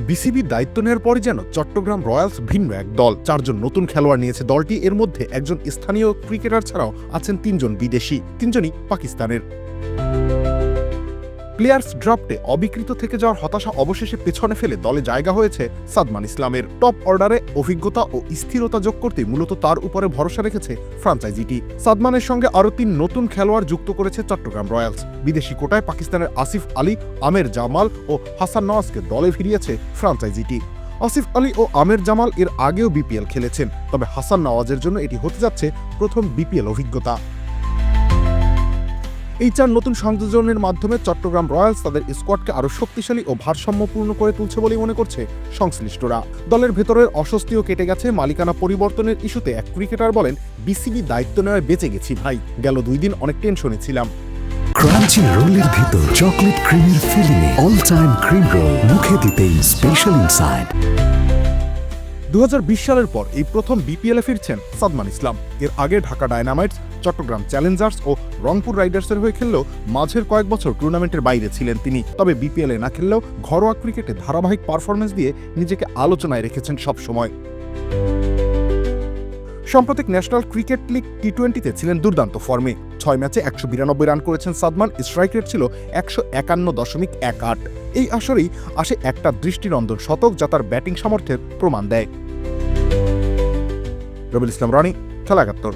বিসিবির দায়িত্ব নেওয়ার পরই যেন চট্টগ্রাম রয়্যালস ভিন্ন এক দল। 4 জন নতুন খেলোয়াড় নিয়েছে দলটি। এর মধ্যে একজন স্থানীয় ক্রিকেটার ছাড়াও আছেন 3 জন বিদেশি, 3 জনই পাকিস্তানের। প্লেয়ার্স ড্রাফটে অবিকৃত থেকে যাওয়ার হতাশা অবশেষে পেছনে ফেলে দলে জায়গা হয়েছে সাদমান ইসলামের। টপ অর্ডারে অভিজ্ঞতা ও স্থিরতা যোগ করতে মূলত তার উপরে ভরসা রেখেছে ফ্রাঞ্চাইজিটি। সাদমানের সঙ্গে আরও 3 নতুন খেলোয়াড় যুক্ত করেছে চট্টগ্রাম রয়্যালস। বিদেশি কোটায় পাকিস্তানের আসিফ আলী, আমের জামাল ও হাসান নওয়াজকে দলে ফিরিয়েছে ফ্রাঞ্চাইজিটি। আসিফ আলী ও আমের জামাল এর আগেও বিপিএল খেলেছেন, তবে হাসান নওয়াজের জন্য এটি হতে যাচ্ছে প্রথম বিপিএল অভিজ্ঞতা। এই 4 নতুন সংযোজনের মাধ্যমে চট্টগ্রাম রয়্যালস তাদের স্কোয়াডকে আরও শক্তিশালী ও ভারসাম্যপূর্ণ করে তুলছে বলেই মনে করছে সংশ্লিষ্টরা। দলের ভেতরের অস্বস্তিও কেটে গেছে। মালিকানা পরিবর্তনের ইস্যুতে এক ক্রিকেটার বলেন, বিসিবি দায়িত্ব নেওয়ায় বেঁচে গেছি ভাই, গেল 2 দিন অনেক টেনশনে ছিলাম। ক্রাঞ্চি রোলের ভিতর চকলেট ক্রিমের ফিলিংয়ে অল টাইম ক্রিম রোল, মুখে দিতেই স্পেশাল ইনসাইড। 2020 সালের পর এই প্রথম বিপিএলে ফিরছেন সাদমান ইসলাম। এর আগে ঢাকা ডায়নামাইটস, চট্টগ্রাম চ্যালেঞ্জার্স ও রংপুর রাইডার্সের হয়ে খেললেও মাঝের কয়েক বছর টুর্নামেন্টের বাইরে ছিলেন তিনি। তবে বিপিএলে না খেললেও ঘরোয়া ক্রিকেটে ধারাবাহিক পারফরমেন্স দিয়ে নিজেকে আলোচনায় রেখেছেন সবসময়। সাম্প্রতিক ন্যাশনাল ক্রিকেট লিগ টি-20তে ছিলেন দুর্দান্ত ফর্মে। 6 ম্যাচে 192 রান করেছেন সাদমান। স্ট্রাইক রেট ছিল 151.18। এই আসরেই আসে একটা দৃষ্টিনন্দন শতক, যা তার ব্যাটিং সামর্থ্যের প্রমাণ দেয়। রবিউল ইসলাম রনি, খেলা 71।